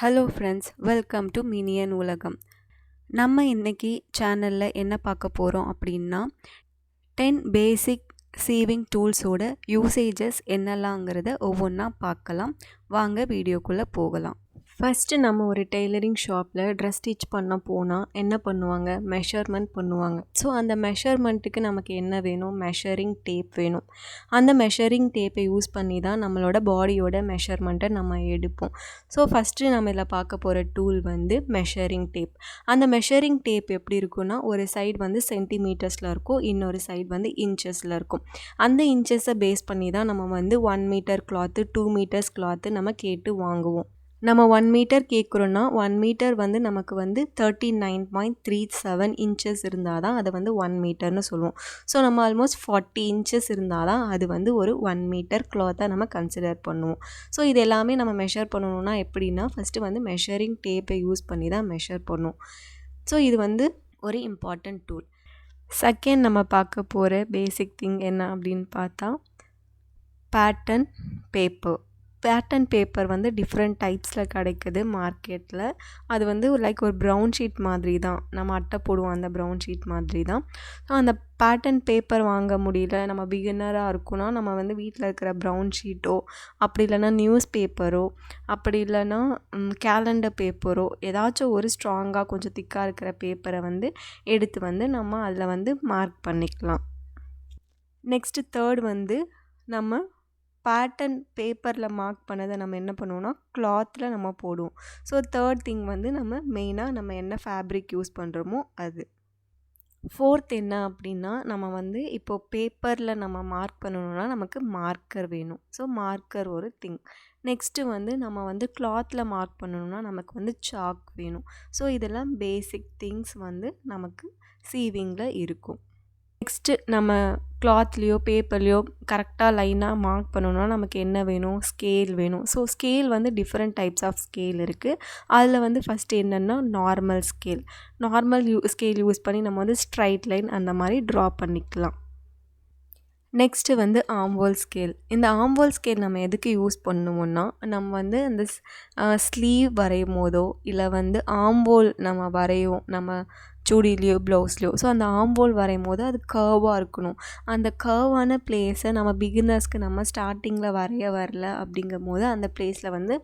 Hello friends, welcome to minion உலகம். நம்ம இன்றைக்கி சேனலில் என்ன பார்க்க போகிறோம் அப்படின்னா 10 பேசிக் சீவிங் டூல்ஸோட யூசேஜஸ் என்னெல்லாங்கிறத ஒவ்வொன்றா பார்க்கலாம். வாங்க வீடியோக்குள்ளே போகலாம். ஃபஸ்ட்டு நம்ம ஒரு டெய்லரிங் ஷாப்பில் ட்ரெஸ் ஸ்டிச் பண்ண போனால் என்ன பண்ணுவாங்க, மெஷர்மெண்ட் பண்ணுவாங்க. ஸோ அந்த மெஷர்மெண்ட்டுக்கு நமக்கு என்ன வேணும், மெஷரிங் டேப் வேணும். அந்த மெஷரிங் டேப்பை யூஸ் பண்ணி தான் நம்மளோட பாடியோட மெஷர்மெண்ட்டை நம்ம எடுப்போம். ஸோ ஃபஸ்ட்டு நம்ம இதில் பார்க்க போகிற டூல் வந்து மெஷரிங் டேப். அந்த மெஷரிங் டேப் எப்படி இருக்குன்னா, ஒரு சைடு வந்து சென்டிமீட்டர்ஸில் இருக்கும், இன்னொரு சைடு வந்து இன்ச்சஸில் இருக்கும். அந்த இன்ச்சஸை பேஸ் பண்ணி தான் நம்ம வந்து 1 மீட்டர் கிளாத்து, 2 மீட்டர்ஸ் கிளாத்து நம்ம கேட்டு வாங்குவோம். நம்ம 1 மீட்டர் கேட்குறோன்னா 1 மீட்டர் வந்து நமக்கு வந்து 39.37 இன்ச்சஸ் இருந்தால் தான் அதை வந்து 1 மீட்டர்னு சொல்லுவோம். ஸோ நம்ம ஆல்மோஸ்ட் 40 இன்ச்சஸ் இருந்தால் தான் அது வந்து ஒரு 1 மீட்டர் கிளாத்தை நம்ம கன்சிடர் பண்ணுவோம். ஸோ இது எல்லாமே நம்ம மெஷர் பண்ணணுன்னா எப்படின்னா, ஃபஸ்ட்டு வந்து மெஷரிங் டேப்பை யூஸ் பண்ணி தான் மெஷர் பண்ணுவோம். ஸோ இது வந்து ஒரு இம்பார்ட்டண்ட் டூல். செகண்ட் நம்ம பார்க்க போகிற பேசிக் திங் என்ன அப்படின்னு பார்த்தா, பேட்டர்ன் பேப்பர். பேட்டர்ன் பேப்பர் வந்து டிஃப்ரெண்ட் டைப்ஸில் கிடைக்குது மார்க்கெட்டில். அது வந்து லைக் ஒரு ப்ரௌன் ஷீட் மாதிரி தான், நம்ம அட்டை போடுவோம் அந்த ப்ரௌன் ஷீட் மாதிரி தான். ஸோ அந்த பேட்டர்ன் பேப்பர் வாங்க முடியல, நம்ம பிகினராக இருக்குன்னா நம்ம வந்து வீட்டில் இருக்கிற ப்ரௌன் ஷீட்டோ, அப்படி இல்லைன்னா நியூஸ் பேப்பரோ, அப்படி இல்லைன்னா கேலண்டர் பேப்பரோ, ஏதாச்சும் ஒரு ஸ்ட்ராங்காக கொஞ்சம் திக்காக இருக்கிற பேப்பரை வந்து எடுத்து வந்து நம்ம அதில் வந்து மார்க் பண்ணிக்கலாம். நெக்ஸ்ட்டு தேர்ட் வந்து நம்ம பேட்டர்ன் பேப்பரில் மார்க் பண்ணதை நம்ம என்ன பண்ணுவோம்னா கிளாத்தில் நம்ம போடுவோம். ஸோ தேர்ட் திங் வந்து நம்ம மெயினாக நம்ம என்ன ஃபேப்ரிக் யூஸ் பண்ணுறோமோ அது. ஃபோர்த் என்ன அப்படின்னா, நம்ம வந்து இப்போது பேப்பரில் நம்ம மார்க் பண்ணணுன்னா நமக்கு மார்க்கர் வேணும். ஸோ மார்க்கர் ஒரு திங். நெக்ஸ்ட்டு வந்து நம்ம வந்து கிளாத்தில் மார்க் பண்ணணுன்னா நமக்கு வந்து சாக் வேணும். ஸோ இதெல்லாம் பேசிக் திங்ஸ் வந்து நமக்கு சீவிங்கில் இருக்கும். நெக்ஸ்ட்டு நம்ம கிளாத்லேயோ பேப்பர்லேயோ கரெக்டாக லைனாக மார்க் பண்ணணுன்னா நமக்கு என்ன வேணும், ஸ்கேல் வேணும். ஸோ ஸ்கேல் வந்து டிஃப்ரெண்ட் டைப்ஸ் ஆஃப் ஸ்கேல் இருக்குது. அதில் வந்து ஃபஸ்ட்டு என்னென்னா normal scale. Normal scale use பண்ணி நம்ம வந்து ஸ்ட்ரைட் லைன் அந்த மாதிரி ட்ரா பண்ணிக்கலாம். நெக்ஸ்ட்டு வந்து ஆம்வோல் ஸ்கேல். இந்த ஆம்வோல் ஸ்கேல் நம்ம எதுக்கு யூஸ் பண்ணுவோன்னா, நம்ம வந்து அந்த ஸ்லீவ் வரையும் போதோ இல்லை வந்து ஆம்போல் நம்ம வரையும் நம்ம சுடிலையோ ப்ளவுஸ்லையோ, ஸோ அந்த ஆம்போல் வரையும் போது அது கர்வாக இருக்கணும். அந்த கர்வான பிளேஸை நம்ம பிகினர்ஸ்க்கு நம்ம ஸ்டார்டிங்கில் வரைய வரல அப்படிங்கும் போது அந்த பிளேஸில் வந்து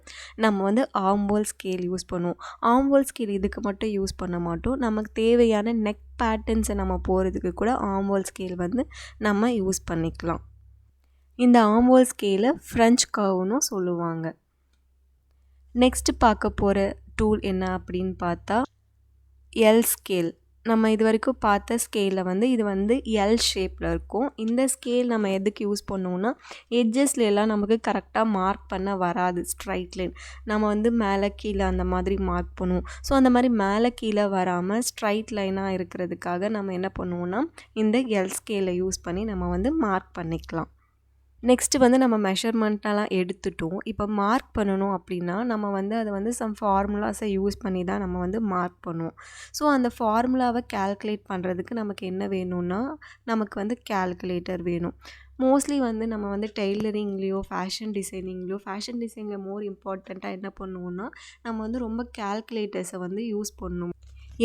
நம்ம வந்து ஆம்போல் ஸ்கேல் யூஸ் பண்ணுவோம். ஆம்போல் ஸ்கேல் இதுக்கு மட்டும் யூஸ் பண்ண மாட்டோம், நமக்கு தேவையான நெக் பேட்டர்ன்ஸை நம்ம போகிறதுக்கு கூட ஆம்போல் ஸ்கேல் வந்து நம்ம யூஸ் பண்ணிக்கலாம். இந்த ஆம்போல் ஸ்கேலை ஃப்ரெஞ்ச் கர்வ்னு சொல்லுவாங்க. நெக்ஸ்ட்டு பார்க்க போகிற டூல் என்ன அப்படின்னு பார்த்தா எல் ஸ்கேல். நம்ம இது வரைக்கும் பார்த்த ஸ்கேலில் வந்து இது வந்து எல் ஷேப்பில் இருக்கும். இந்த ஸ்கேல் நம்ம எதுக்கு யூஸ் பண்ணுவோம்னா, எட்ஜஸ்லாம் நமக்கு கரெக்டாக மார்க் பண்ண வராது, ஸ்ட்ரைட் லைன் நம்ம வந்து மேலே கீழே அந்த மாதிரி மார்க் பண்ணுவோம். ஸோ அந்த மாதிரி மேலே கீழே வராமல் ஸ்ட்ரைட் லைனாக இருக்கிறதுக்காக நம்ம என்ன பண்ணுவோம்னா இந்த எல் ஸ்கேலை யூஸ் பண்ணி நம்ம வந்து மார்க் பண்ணிக்கலாம். நெக்ஸ்ட்டு வந்து நம்ம மெஷர்மெண்ட்டெல்லாம் எடுத்துட்டோம். இப்போ மார்க் பண்ணணும் அப்படின்னா நம்ம வந்து அதை வந்து சம் ஃபார்முலாஸை யூஸ் பண்ணி தான் நம்ம வந்து மார்க் பண்ணுவோம். ஸோ அந்த ஃபார்முலாவை கால்குலேட் பண்ணுறதுக்கு நமக்கு என்ன வேணும்னா, நமக்கு வந்து கால்குலேட்டர் வேணும். மோஸ்ட்லி வந்து நம்ம வந்து டெய்லரிங்லேயோ ஃபேஷன் டிசைனிங்கில் மோர் இம்பார்ட்டண்ட்டாக என்ன பண்ணுவோம்னா, நம்ம வந்து ரொம்ப கால்குலேட்டர்ஸை வந்து யூஸ் பண்ணணும்.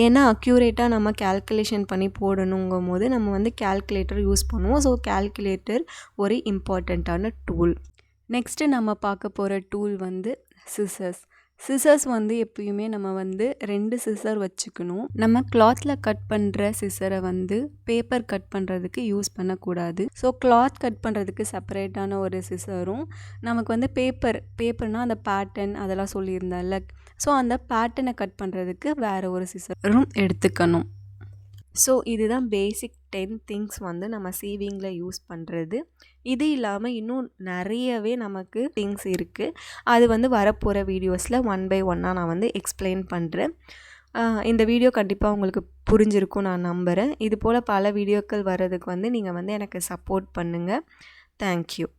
ஏன்னா அக்யூரேட்டாக நம்ம கால்குலேஷன் பண்ணி போடணுங்கும் போது நம்ம வந்து கால்குலேட்டர் யூஸ் பண்ணுவோம். ஸோ கால்குலேட்டர் ஒரு இம்பார்ட்டண்ட்டான டூல். நெக்ஸ்ட்டு நம்ம பார்க்க போகிற டூல் வந்து சிசர்ஸ். சிசர்ஸ் வந்து எப்பயுமே நம்ம வந்து 2 சிசர் வச்சுக்கணும். நம்ம கிளாத்தில் கட் பண்ணுற சிசரை வந்து பேப்பர் கட் பண்ணுறதுக்கு யூஸ் பண்ணக்கூடாது. ஸோ கிளாத் கட் பண்ணுறதுக்கு செப்பரேட்டான ஒரு சிசரும், நமக்கு வந்து பேப்பர்னால் அந்த பேட்டர்ன் அதெல்லாம் சொல்லியிருந்தேன்ல, ஸோ அந்த பேட்டர்னை கட் பண்ணுறதுக்கு வேறு ஒரு சிசரும் எடுத்துக்கணும். ஸோ இதுதான் பேசிக் 10 திங்ஸ் வந்து நம்ம சீவிங்கில் யூஸ் பண்ணுறது. இது இல்லாமல் இன்னும் நிறையவே நமக்கு திங்ஸ் இருக்குது. அது வந்து வரப்போகிற வீடியோஸில் 1 by 1 நான் வந்து எக்ஸ்பிளைன் பண்ணுறேன். இந்த வீடியோ கண்டிப்பாக உங்களுக்கு புரிஞ்சிருக்கும் நான் நம்புகிறேன். இது போல் பல வீடியோக்கள் வர்றதுக்கு வந்து நீங்கள் வந்து எனக்கு சப்போர்ட் பண்ணுங்கள். தேங்க்யூ.